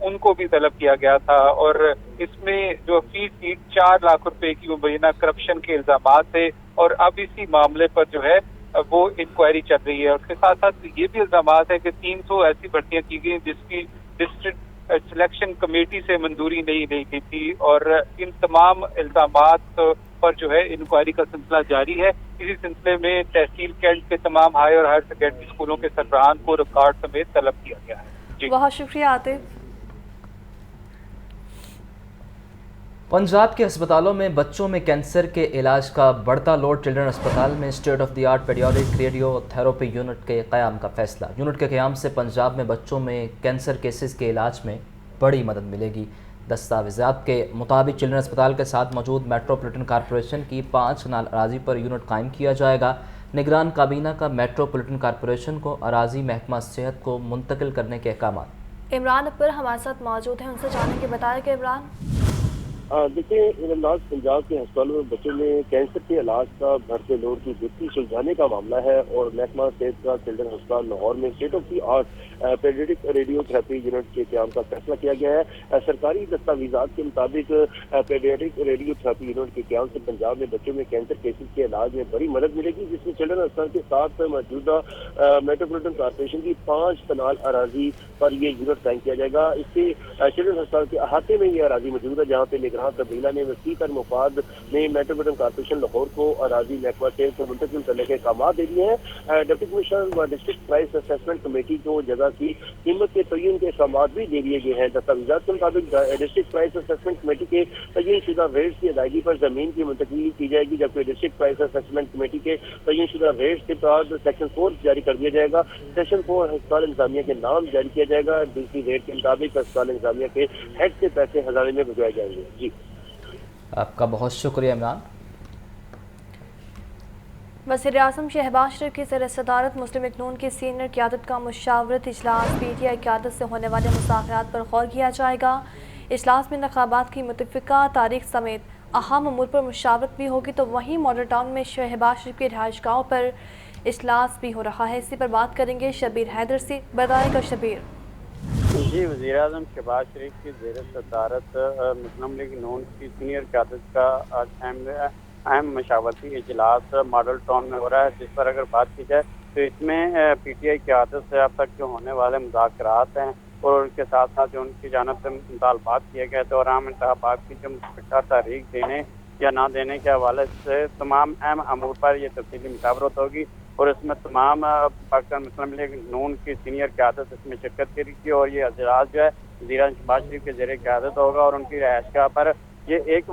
उनको भी तलब किया गया था। और इसमें जो फीस 4 लाख रुपए की मुबैना करप्शन के इल्जाम थे और अब इसी मामले पर जो है वो इंक्वायरी चल रही है। उसके साथ साथ ये भी इल्जाम है कि 300 ऐसी भर्तियां की गई जिसकी डिस्ट्रिक्ट सिलेक्शन कमेटी से मंजूरी नहीं गई थी और इन तमाम इल्जामात पर जो है इंक्वायरी का सिलसिला जारी है। इसी सिलसिले में तहसील कैंट के तमाम हाई और हायर सेकेंडरी स्कूलों के सरबराहान को रिकॉर्ड समेत तलब किया गया है। जी बहुत शुक्रिया आतिफ। पंजाब के अस्पतालों में बच्चों में कैंसर के इलाज का बढ़ता लोड। चिल्ड्रन अस्पताल में state of the art paediatric radiotherapy unit के क़याम का फैसला। यूनिट के क़याम से पंजाब में बच्चों में कैंसर केसेस के इलाज में बड़ी मदद मिलेगी। दस्तावेज़ात के मुताबिक चिल्ड्रन अस्पताल के साथ मौजूद मेट्रोपॉलिटन कॉरपोरेशन की 5 कनाल अराजी पर यूनिट कायम किया जाएगा। निगरान काबीना का मेट्रोपॉलिटन कॉरपोरेशन को अराजी महकमा सेहत को मुंतकिल करने के अहकाम। इमरान अकबर हमारे साथ मौजूद हैं, उनसे जानेंगे, बताया कि इमरान। देखिए, इमरान पंजाब के अस्पतालों में बच्चों में कैंसर के इलाज का बढ़ते लोड की वृद्धि सुलझाने का मामला है और महकमा सेहत का चिल्ड्रन अस्पताल लाहौर में state of the art paediatric radiotherapy unit के क्याम का फैसला किया गया है। सरकारी दस्तावेजात के मुताबिक पेडियाट्रिक रेडियोथेरेपी यूनिट के क्याम से पंजाब में बच्चों में कैंसर केसेस के इलाज में बड़ी मदद मिलेगी, जिसमें चिल्ड्रन अस्पताल के साथ मौजूदा मेट्रोपॉलिटन कॉर्पोरेशन की 5 कनाल अराजी पर ये यूनिट कायम किया जाएगा। इससे चिल्ड्रन अस्पताल के अहाते में ये अराजी मौजूद है, जहाँ पे निगरान तब्दीला ने वसी कर मुफाद में मेट्रोपॉलिटन कॉर्पोरेशन लाहौर को अराजी महकमा सेहत को मुंतकिल करने के अहकाम दे दिए हैं। डिप्टी कमिश्नर व डिस्ट्रिक्ट प्राइस असेसमेंट कमेटी को जगह की कीमत के तयन के अहकाम भी दे दिए गए हैं। दस्तावेजात के मुताबिक डिस्ट्रिक्ट प्राइस असेसमेंट कमेटी के तयन शुदा रेट्स की अदायगी पर जमीन की मुंतकिली की जाएगी, जबकि डिस्ट्रिक्ट प्राइस असेसमेंट कमेटी के तयन शुदा रेट्स के बाद सेक्शन 4 जारी कर दिया जाएगा। सेक्शन 4 अस्पताल इंतजामिया के नाम जारी किया जाएगा। डीसी रेट के मुताबिक अस्पताल इंतजामिया के हेड से पैसे खजाने में भिजवाए जाएंगे। जी, आपका बहुत शुक्रिया इमरान। वज़ीर आज़म शहबाज शरीफ की ज़ेर सदारत मुस्लिम लीग नून की सीनियर क़यादत का मुशावरत इजलास PTI क़यादत से होने वाले मुज़ाकरात पर गौर किया जाएगा। इजलास में इंतख़ाबात की मुतफ़िक़ा तारीख समेत अहम अमूर पर मुशावरत भी होगी, तो वहीं मॉडल टाउन में शहबाज शरीफ की रिहाइशगाहों पर इजलास भी हो रहा है। इसी पर बात करेंगे शबीर हैदर से। बताएगा शबीर। जी, वज़ीर आज़म शहबाज शरीफ की ज़ेर सदारत मुस्लिम लीग नून की सीनियर क़यादत का आज अहम मशावरती इजलास मॉडल टाउन में हो रहा है, जिस पर अगर बात की जाए तो इसमें PTI क़यादत से अब तक जो होने वाले मुज़ाकरात हैं और उनके साथ साथ जो उनकी जानिब से मुतालबात किए गए थे और आम इंतख़ाबात की जो मुतफ़िक़ा तारीख देने या ना देने के हवाले से तमाम अहम अमूर पर यह तफसीली मुशावरत होगी और इसमें तमाम पाकिस्तान मुस्लिम लीग नून की सीनियर क़यादत इसमें शिरकत करेगी और ये इजलास जो है वज़ीर आज़म शहबाज शरीफ के ज़ेर क़यादत होगा और उनकी रिहाइशगाह पर ये 1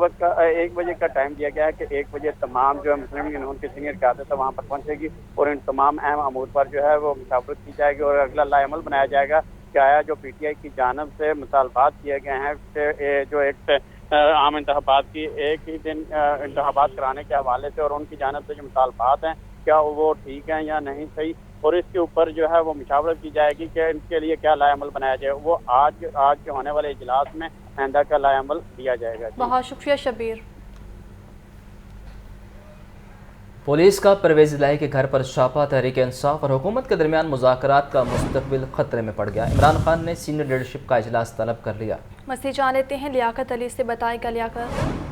बजे का टाइम दिया गया है कि 1 बजे तमाम जो है मुस्लिम लीग नून की सीनियर क़यादत है वहाँ पर पहुँचेगी और इन तमाम अहम अमूर पर जो है वो मुशावरत की जाएगी और अगला लाएमल बनाया जाएगा कि आया जो PTI की जानिब से मुतालबात किए गए हैं जो एक आम इंतख़ाबात की एक ही दिन इंतख़ाबात कराने के हवाले से और उनकी जानिब से जो मुतालबात हैं क्या वो ठीक हैं या नहीं सही, और इसके ऊपर जो है वो मुशावरत की जाएगी कि इनके लिए क्या लाएमल बनाया जाए। वो आज के होने वाले इजलास में आइंदा का लाएमल दिया जाएगा। बहुत शुक्रिया शबीर। पुलिस का परवेज़ इलाही के घर पर छापा। तहरीक इंसाफ और हुकूमत के दरमियान मुज़ाकरात का मुस्तकबिल खतरे में पड़ गया। इमरान खान ने सीनियर लीडरशिप का इजलास तलब कर लिया। मज़ीद जान लेते हैं लियाकत अली से। बताएगा लियाकत।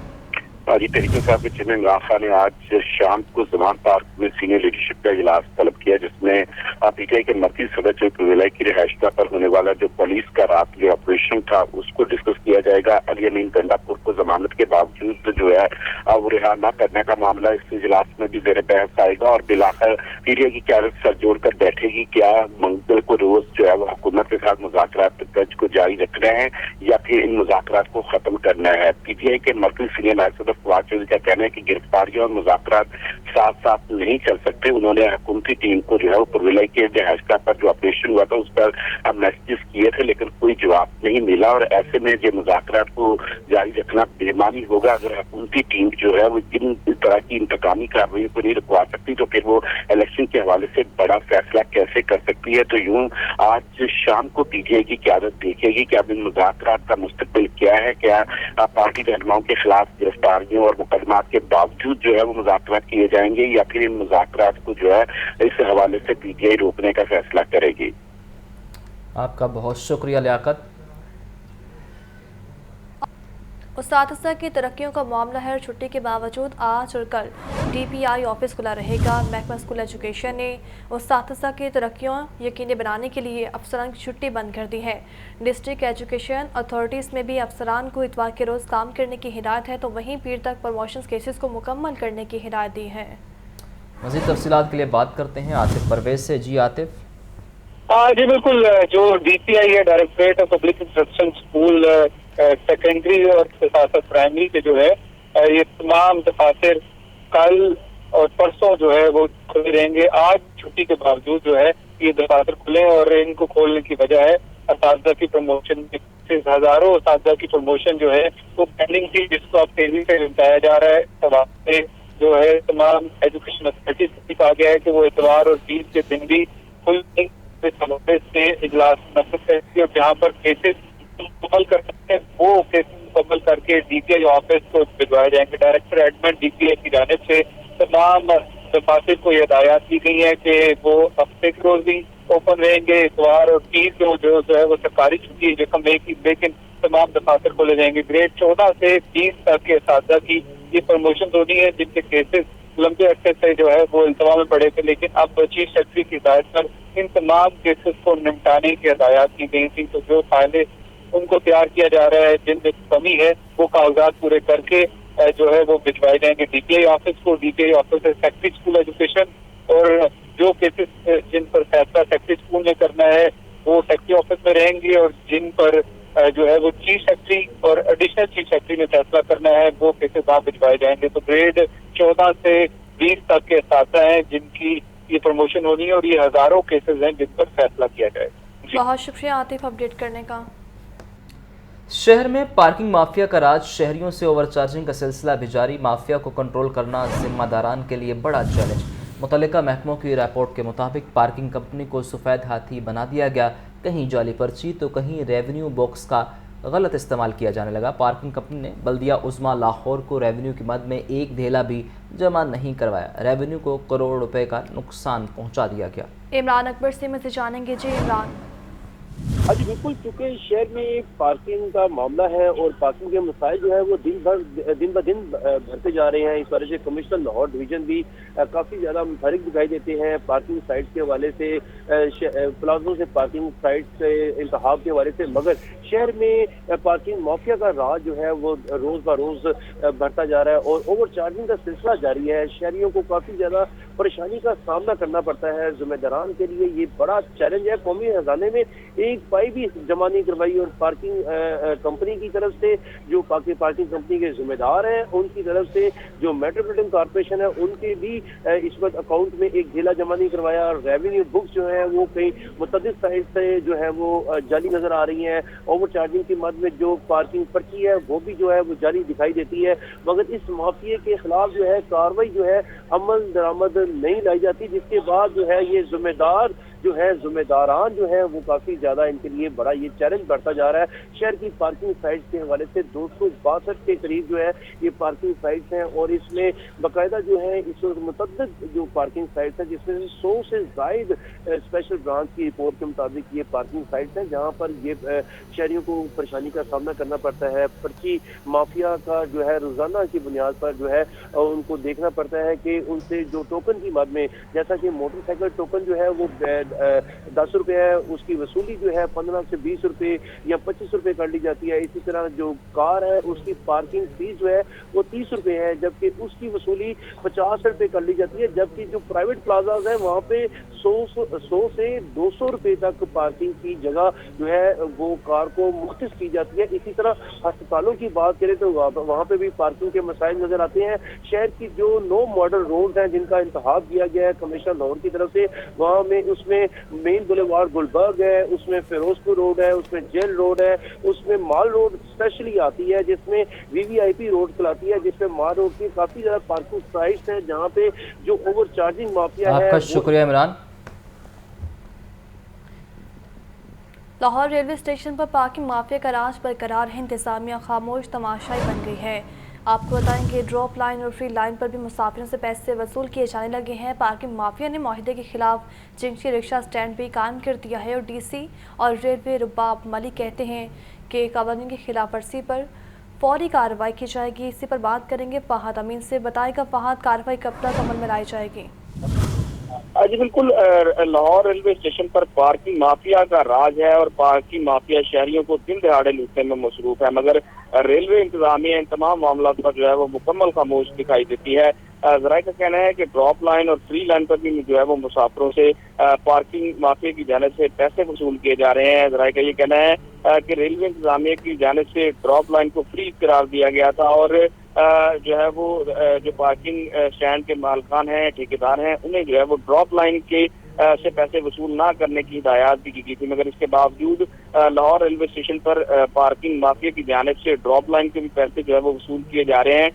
जी, तहरीक इंसाफ के चेयरमैन इमरान खान ने आज शाम को जमान पार्क में सीनियर लीडरशिप का इजलास तलब किया, जिसमें PTI के मरकजी सदर चौधरी की रिहाइशगाह पर होने वाला जो पुलिस का रात जो ऑपरेशन था उसको डिस्कस किया जाएगा। अली अमीन गंडापुर को जमानत के बावजूद जो है वो रिहा न करने का मामला इस इजलास में भी ज़ेर बहस आएगा और बिलाखिर PTI की क़यादत सर जोड़कर बैठेगी क्या मंगल को रोज जो है वो हुकूमत के साथ मुज़ाकरात दर्ज को जारी रखना है या फिर इन मुज़ाकरात को खत्म करना है। PTI के मरकजी सीनियर नायब सदर फवाद चौधरी का कहना है कि गिरफ्तारियां और मुज़ाकरात साथ साथ नहीं चल सकते। उन्होंने हुकूमती टीम को जो है वो पुरविलाई के रिहाइशगाह पर जो ऑपरेशन हुआ था उस पर मैसेजेस किए थे, लेकिन कोई जवाब नहीं मिला और ऐसे में जो मुज़ाकरात को जारी रखना बेमानी होगा। अगर हुकूमती टीम जो है वो इन तरह की इंतकामी कार्रवाई को नहीं रुकवा सकती तो फिर वो इलेक्शन के हवाले से बड़ा फैसला कैसे कर सकती है। तो यूं आज शाम को PTI की क़यादत देखेगी कि अब इन मुज़ाकरात का मुस्तकबिल क्या है, क्या पार्टी रहनुमाओं के खिलाफ गिरफ्तारियों और मुकदमात के बावजूद जो है वो मुज़ाकरात किए जाएंगे या फिर इन मुज़ाकरात को जो है इस हवाले से PTI रोकने का फैसला करेगी। आपका बहुत शुक्रिया लियाकत। उस्ताद की तरक्कियों का मामला है। छुट्टी के बावजूद आज और कल DPI ऑफिस खुला रहेगा। महकमा स्कूल एजुकेशन ने उस्ताद की तरक्कियों यकीनी बनाने के लिए अफसरान की छुट्टी बंद कर दी है। डिस्ट्रिक्ट एजुकेशन अथॉरिटीज़ में भी अफसरान को इतवार के रोज़ काम करने की हिदायत है, तो वहीं पीर तक प्रमोशन केसेस को मुकम्मल करने की हिदायत दी है। मज़ीद तफसीलात के लिए बात करते हैं आतिफ परवेज से। जी आतिफ। जी बिल्कुल, जो DPI है directorate of public instruction school secondary और साथ प्राइमरी के जो है ये तमाम दफातर कल और परसों जो है वो खुले रहेंगे। आज छुट्टी के बावजूद जो है ये दफातर खुले और इनको खोलने की वजह है असातिज़ा की प्रमोशन। हजारों असातिज़ा की प्रमोशन जो है वो पेंडिंग थी, जिसको अब तेजी से निपटाया जा रहा है। जो है तमाम एजुकेशन अथॉरिटीज आ गया है कि वो इतवार और 20 के दिन भी फुल से इजलास नफरत और जहाँ पर केसेस मुकम्मल कर सकते हैं वो केसेस मुकम्मल करके DPI ऑफिस को भिजवाए जाएंगे। डायरेक्टर एडमिन DPI की जानिब से तमाम दफातर को ये हिदायत दी गई है कि वो हफ्ते के रोज भी ओपन रहेंगे। इतवार और पीर जो है वो सरकारी छुट्टी रकम लेकिन तमाम दफातर खोले जाएंगे। ग्रेड 14 से 20 तक के असातिज़ा की ये प्रमोशन होनी है जिनके केसेस लंबे अरसे से जो है वो इल्तवा में पड़े थे, लेकिन अब चीफ सेक्रेटरी की हिदायत पर इन तमाम केसेस को निपटाने की हिदायत की गई थी। तो जो फाइलें उनको तैयार किया जा रहा है, जिनमें कमी है वो कागजात पूरे करके जो है वो भिजवाए जाएंगे DPI ऑफिस को। DPI ऑफिस है सेक्रेटरी स्कूल एजुकेशन, और जो केसेस जिन पर फैसला सेक्रेटरी स्कूल ने करना है वो सेक्रेटरी ऑफिस में रहेंगे, और जिन पर जो है वो चीफ सेक्रेटरी और एडिशनल चीफ सेक्रेटरी ने फैसला करना है वो केसेस वहाँ भिजवाए जाएंगे। तो ग्रेड 14 से 20 तक के असातिज़ा हैं जिनकी ये प्रमोशन होनी है, और ये हजारों केसेस हैं जिन पर फैसला किया जाएगा। बहुत शुक्रिया आतिफ अपडेट करने का। शहर में पार्किंग माफिया का राज, शहरियों से ओवरचार्जिंग का सिलसिला भी जारी। माफिया को कंट्रोल करना जिम्मेदारान के लिए बड़ा चैलेंज। मुतल्लिका महकमों की रिपोर्ट के मुताबिक पार्किंग कंपनी को सफ़ेद हाथी बना दिया गया। कहीं जाली पर्ची तो कहीं रेवेन्यू बॉक्स का गलत इस्तेमाल किया जाने लगा। पार्किंग कंपनी ने बल्दिया उज़्मा लाहौर को रेवेन्यू की मद में एक धेला भी जमा नहीं करवाया। रेवेन्यू को करोड़ रुपए का नुकसान पहुंचा दिया गया। इमरान अकबर से मज़ीद जानेंगे। जी इमरान। हाँ जी बिल्कुल, क्योंकि शहर में पार्किंग का मामला है और पार्किंग के मसाइल जो है वो दिन ब दिन बढ़ते जा रहे हैं। इस वजह से कमिश्नर लाहौर डिवीजन भी काफ़ी ज़्यादा मुतहरिक दिखाई देते हैं पार्किंग साइट के हवाले से, प्लाजों से पार्किंग साइट से इंतखाब के हवाले से। मगर शहर में पार्किंग माफिया का राज जो है वो रोज़ ब रोज़ बढ़ता जा रहा है और ओवर चार्जिंग का सिलसिला जारी है। शहरियों को काफ़ी ज़्यादा परेशानी का सामना करना पड़ता है। जिम्मेदारान के लिए ये बड़ा चैलेंज है। कौमी खजाने में एक पाई भी जमा नहीं करवाई, और पार्किंग कंपनी की तरफ से जो पार्किंग कंपनी के जिम्मेदार हैं उनकी तरफ से जो मेट्रोपॉलिटन कॉर्पोरेशन है उनके भी इस वक्त अकाउंट में एक ढीला जमा नहीं करवाया। रेवेन्यू बुक्स जो है वो कई मुतअद्दिद साइड से जो है वो जाली नजर आ रही हैं। ओवर चार्जिंग की मद में जो पार्किंग पर्ची है वो भी जो है वो जाली दिखाई देती है। मगर इस माफिया के खिलाफ जो है कार्रवाई जो है अमल दरामद नहीं लाई जाती, जिसके बाद जो है ये जिम्मेदारान जो है वो काफी ज्यादा इनके लिए बड़ा ये चैलेंज बढ़ता जा रहा है। शहर की पार्किंग साइट्स के हवाले से 262 के करीब जो है ये पार्किंग साइट्स हैं, और इसमें बाकायदा जो है इस मुतअद्दिद जो पार्किंग साइट्स हैं जिसमें से 100 से जायद स्पेशल ब्रांच की रिपोर्ट के मुताबिक ये पार्किंग साइट्स हैं जहाँ पर ये शहरियों को परेशानी का सामना करना पड़ता है। पर्ची माफिया का जो है रोजाना की बुनियाद पर जो है उनको देखना पड़ता है कि उनसे जो टोकन की मद में, जैसा कि मोटरसाइकिल टोकन जो है वो 10 रुपये है, उसकी वसूली जो है 15 से 20 रुपये या 25 रुपये कर ली जाती है। इसी तरह जो कार है उसकी पार्किंग फीस जो है वो 30 रुपये है, जबकि उसकी वसूली 50 रुपये कर ली जाती है। जबकि जो प्राइवेट प्लाजाज है वहाँ पे 100 से 200 रुपये तक पार्किंग की जगह जो है वो कार को मुख्तस की जाती है। इसी तरह अस्पतालों की बात करें तो वहाँ पे भी पार्किंग के मसाइल नजर आते हैं। शहर की जो 9 मॉडल रोड हैं जिनका इंतखाब किया गया है कमिश्नर लाहौर की तरफ से, वहाँ में उसमें मेन बुलेवार्ड गुलबर्ग है, उसमें फिरोजपुर रोड है, उसमें जेल रोड है, उसमें माल रोड स्पेशली आती है, जिसमें VVIP रोड चलाती है, जिसमें माल रोड की काफी ज्यादा पार्किंग साइट्स है जहाँ पे जो ओवर चार्जिंग माफिया है। आपका शुक्रिया इमरान। लाहौर रेलवे स्टेशन पर पार्किंग माफिया का राज बरकरार है। इंतजामिया खामोश तमाशाई बन गई है। आपको बताएंगे ड्रॉप लाइन और फ्री लाइन पर भी मुसाफिरों से पैसे वसूल किए जाने लगे हैं। पार्किंग माफिया ने माहिदे के खिलाफ जिंची रिक्शा स्टैंड भी कायम कर दिया है, और DC और रेलवे रुबाब मलिक कहते हैं कि कानून की खिलाफ वर्जी पर फौरी कार्रवाई की जाएगी। इसी पर बात करेंगे फहद अमीन से। बताएगा फहद, कार्रवाई कब तक अमल में लाई जाएगी? जी बिल्कुल, लाहौर रेलवे स्टेशन पर पार्किंग माफिया का राज है और पार्किंग माफिया शहरियों को दिन दहाड़े लूटने में मसरूफ है, मगर रेलवे इंतजामिया इन तमाम मामलों पर जो है वो मुकम्मल खामोश दिखाई देती है। जराये का कहना है कि ड्रॉप लाइन और फ्री लाइन पर भी जो है वो मुसाफिरों से पार्किंग माफिया की जानिब से पैसे वसूल किए जा रहे हैं। जराये का ये कहना है कि रेलवे इंतजामिया की जानिब से ड्रॉप लाइन को फ्री करार दिया गया था, और जो है वो जो पार्किंग स्टैंड के मालकान हैं, ठेकेदार हैं, उन्हें जो है वो ड्रॉप लाइन के से पैसे वसूल ना करने की हिदायत भी की गई थी। मगर इसके बावजूद लाहौर रेलवे स्टेशन पर पार्किंग माफिया की जानिब से ड्रॉप लाइन के भी पैसे जो है वो वसूल किए जा रहे हैं।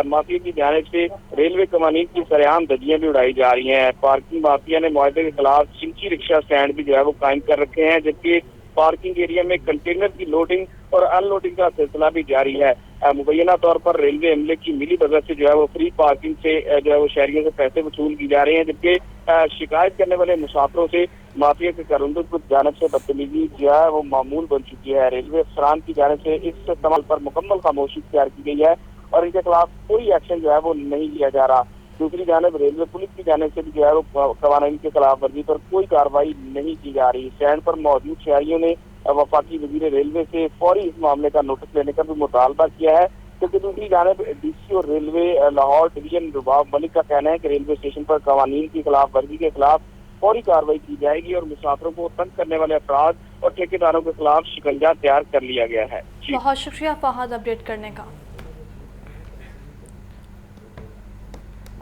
माफिया की जानिब से रेलवे कवानीन की सरेआम धज्जियां भी उड़ाई जा रही हैं। पार्किंग माफिया ने मुआहदे के खिलाफ चिंची रिक्शा स्टैंड भी जो है वो कायम कर रखे हैं, जबकि पार्किंग एरिया में कंटेनर की लोडिंग और अनलोडिंग का सिलसिला भी जारी है। मुबैना तौर पर रेलवे अमले की मिली भगत से जो है वो फ्री पार्किंग से जो है वो शहरियों से पैसे वसूल की जा रहे हैं, जबकि शिकायत करने वाले मुसाफिरों से माफिया के कारोबारियों की जानिब से बदतमीजी जो है वो मामूल बन चुकी है। रेलवे अफसरान की जानिब से इस सवाल पर मुकम्मल खामोशी इख्तियार की गई है और इनके खिलाफ कोई एक्शन जो है वो नहीं लिया जा रहा। दूसरी जानिब रेलवे पुलिस की जानिब से भी जो है वो कवानीन की खिलाफ वर्जी पर कोई कार्रवाई नहीं की जा रही। स्टैंड पर मौजूद शहरियों ने वफाकी वजीर रेलवे से फौरी इस मामले का नोटिस लेने का भी मुतालबा किया है, क्योंकि दूसरी जानिब डीसी और रेलवे लाहौर डिवीजन रुबाब मलिक का कहना है कि रेलवे स्टेशन पर कवानीन की खिलाफ वर्जी के खिलाफ फौरी कार्रवाई की जाएगी और मुसाफिरों को तंग करने वाले अफराद और ठेकेदारों के खिलाफ शिकंजा तैयार कर लिया गया है। बहुत शुक्रिया फहद अपडेट करने का।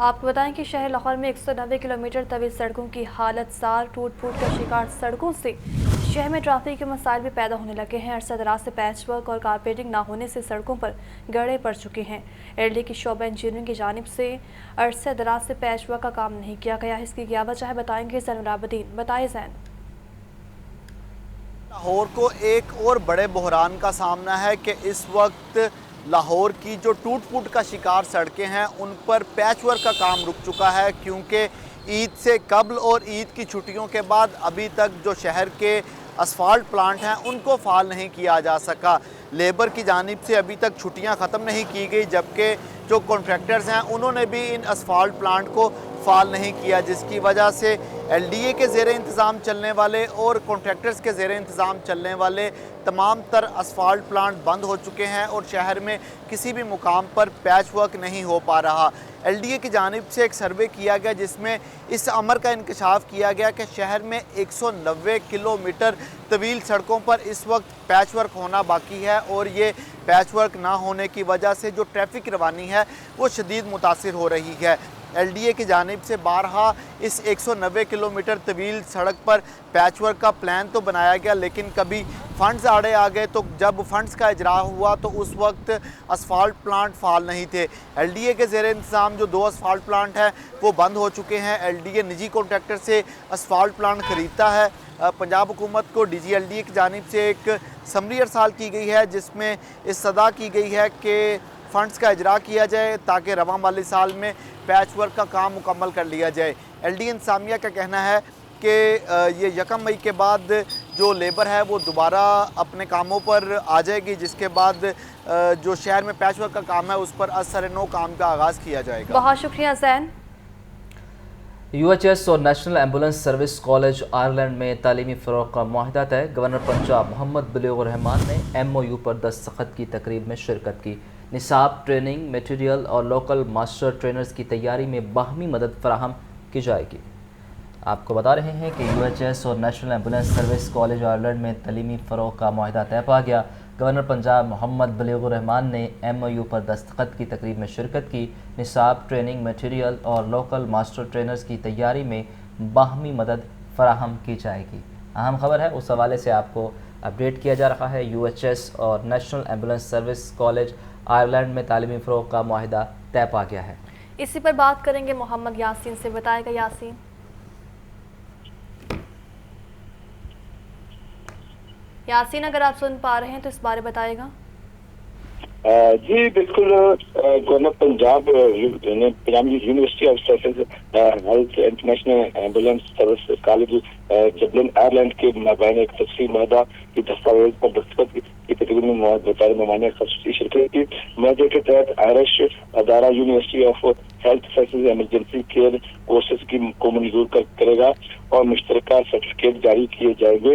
आपको बताएं कि शहर लाहौर में 190 किलोमीटर तवील सड़कों की हालत सार, टूट फूट का शिकार सड़कों से शहर में ट्रैफिक के मसाइल भी पैदा होने लगे हैं। अरसा दराज से पैच वर्क और कारपेटिंग ना होने से सड़कों पर गड़े पड़ चुके हैं। एलडी की शोबा इंजीनियरिंग की जानिब से अरसा दराज से पैच वर्क का काम नहीं किया गया है। इसकी क्या वजह है बताएंगे ज़ैनुलाब्दीन। बताए ज़ैन। लाहौर को एक और बड़े बहरान का सामना है कि इस वक्त लाहौर की जो टूट फूट का शिकार सड़कें हैं उन पर पैच वर्क का काम रुक चुका है, क्योंकि ईद से कबल और ईद की छुट्टियों के बाद अभी तक जो शहर के असफाल्ट प्लांट हैं उनको फ़ाल नहीं किया जा सका। लेबर की जानिब से अभी तक छुट्टियां ख़त्म नहीं की गई, जबकि जो कॉन्ट्रैक्टर्स हैं उन्होंने भी इन असफाल्ट प्लांट को फ़ाल नहीं किया, जिसकी वजह से एलडीए के ज़ेरे इंतज़ाम चलने वाले और कॉन्ट्रैक्टर्स के ज़ेरे इंतज़ाम चलने वाले तमाम तर असफाल्ट प्लांट बंद हो चुके हैं और शहर में किसी भी मुकाम पर पैच वर्क नहीं हो पा रहा। एलडीए की जानिब से एक सर्वे किया गया जिसमें इस अमर का इंकशाफ किया गया कि शहर में 190 किलोमीटर तवील सड़कों पर इस वक्त पैच वर्क होना बाकी है और ये पैच वर्क ना होने की वजह से जो ट्रैफिक रवानी है वो शदीद मुतासिर हो रही है। एलडीए की जानिब से बारहा इस 190 किलोमीटर तवील सड़क पर पैच वर्क का प्लान तो बनाया गया, लेकिन कभी फ़ंड्स आड़े आ गए तो जब फ़ंड्स का इजरा हुआ तो उस वक्त असफाल्ट प्लांट फ़ाल नहीं थे। एलडीए के ज़ेरे इंतज़ाम जो 2 असफाल्ट प्लांट हैं वो बंद हो चुके हैं। एलडीए निजी कॉन्ट्रैक्टर से असफाल्ट प्लांट ख़रीदता है। पंजाब हुकूमत को डीजीएलडीए की जानिब से एक समरी अरसाल की गई है जिसमें इस सदा की गई है कि फ़ंड्स का इजरा किया जाए ताकि रवां वाले साल में पैच वर्क का काम मुकम्मल कर लिया जाए। एलडी इंतज़ामिया का कहना है कि ये 1 मई के बाद जो लेबर है वो दोबारा अपने कामों पर आ जाएगी, जिसके बाद जो शहर में पैच वर्क का काम है उस पर असर नो काम का आगाज़ किया जाएगा। बहुत शुक्रिया ज़ैन। यूएचएस और national ambulance service college Ireland में तालीमी फ़रोग़ का मुआहदा तय। गवर्नर पंजाब मोहम्मद बलीग़ुर रहमान ने MOU पर दस्तखत की तकरीब में शिरकत की। निसाब, ट्रेनिंग मटेरियल और लोकल मास्टर ट्रेनर्स की तैयारी में बाहमी मदद फराहम की जाएगी। आपको बता रहे हैं कि यूएचएस और national ambulance service college Ireland में तालीमी फ़रोग़ का मुआहदा तय पा गया। गवर्नर पंजाब मोहम्मद बलीग़ुर रहमान ने MOU पर दस्तखत की तकरीब में शिरकत की। निसाब, ट्रेनिंग मटेरियल और लोकल मास्टर ट्रेनर्स की तैयारी में बाहमी मदद फराहम की जाएगी। अहम खबर है, उस हवाले से आपको अपडेट किया जा रहा है। यूएचएस और national ambulance service college Ireland में तालीमी फ़रोग़ का मुआहदा तय पा गया है। इसी पर बात करेंगे मोहम्मद यासीन से। बताएगा यासीन। यासीन, अगर आप सुन पा रहे हैं तो इस बारे बताएगा। जी बिल्कुल, गवर्नर पंजाब ने Punjab university of health international ambulance service college Dublin Ireland के माबैन एक तफसील मुआहदा की दस्तावेज पर दस्तखत की तकरीब में नुमाइंदे खसूसी शिरकत की। मुआहदे के तहत आयरिश अदारा university of health sciences emergency care courses को मंजूर करेगा और मुश्तरका सर्टिफिकेट जारी किए जाएंगे।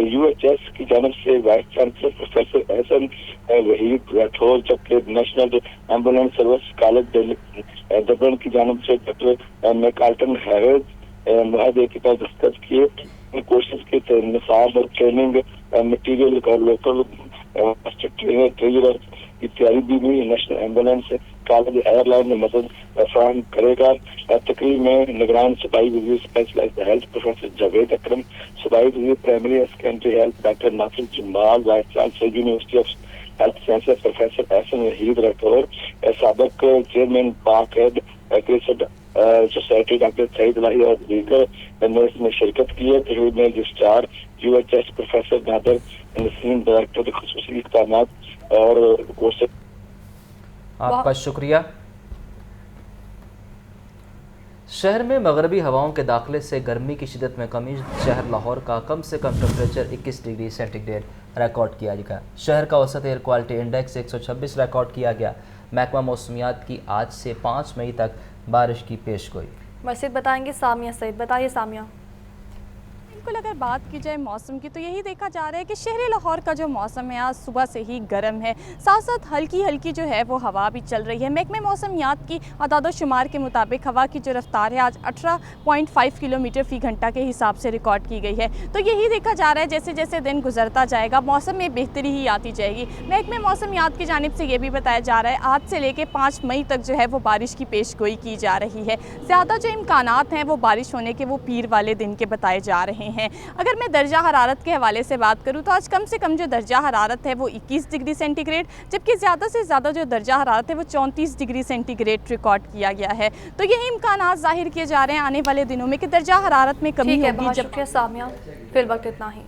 UHS की जानब से vice chancellor professor Ehsan Waheed Rathore, जबकि national ambulance service college Dublin की जानब से डॉक्टर मैकाल्टन हैरिस मुआहदे के तहत दस्तखत किए। कोर्सेज के निसाब और ट्रेनिंग मटीरियल और लोकल ट्रेनर की तैयारी भी नेशनल एम्बुलेंस कॉलेज आयरलैंड में मदद फराहम करेगा। तकरीब में निगरान सूबाई वज़ीर specialized health professor Javed Akram, सूबाई वज़ीर प्राइमरी और secondary health doctor Nasir Jamal, vice chancellor university of health sciences professor Ehsan Waheed Rathore, साबिक चेयरमैन पाक सोसाइटी डॉक्टर सईद इलाही और दीगर मेंबर्स ने शिरकत की है। तकरीब में registrar UHS professor Nadir Naseem, director खुसूसी इक़दामात और कोर्स। आपका शुक्रिया। शहर में मगरबी हवाओं के दाखिले से गर्मी की शिदत में कमी। शहर लाहौर का कम से कम टेम्परेचर 21 डिग्री सेंटीग्रेड रिकॉर्ड किया गया। शहर का औसत एयर क्वालिटी इंडेक्स 126 रिकॉर्ड किया गया। महकमा मौसमियात की आज से 5 मई तक बारिश की पेशगोई। मज़ीद बताएंगे सामिया सईद। बताइए सामिया। बिल्कुल, अगर बात की जाए मौसम की तो यही देखा जा रहा है कि शहरी लाहौर का जो मौसम है आज सुबह से ही गर्म है, साथ साथ हल्की हल्की जो है वो हवा भी चल रही है। महकमे मौसमियात की अदाद-ओ-शुमार के मुताबिक हवा की जो रफ्तार है आज 18.5 किलोमीटर फ़ी घंटा के हिसाब से रिकॉर्ड की गई है। तो यही देखा जा रहा है जैसे जैसे दिन गुजरता जाएगा मौसम में बेहतरी ही आती जाएगी। महकमे मौसमियात की जानिब से ये भी बताया जा रहा है आज से लेकर 5 मई तक जो है वो बारिश की पेशगोई की जा रही है। ज़्यादा जो इम्कानात हैं वो बारिश होने के वो पीर वाले दिन के बताए जा रहे हैं। अगर मैं दर्जा हरारत के हवाले से बात करूं तो आज कम से कम जो दर्जा हरारत है वो 21 डिग्री सेंटीग्रेड, जबकि ज़्यादा से ज़्यादा जो दर्जा हरारत है वो 34 डिग्री सेंटीग्रेड रिकॉर्ड किया गया है। तो यही इम्कानात जाहिर किए जा रहे हैं आने वाले दिनों में कि दर्जा हरारत में कमी होगी। बहुत शुक्रिया सामिया, फिर वक्त इतना ही।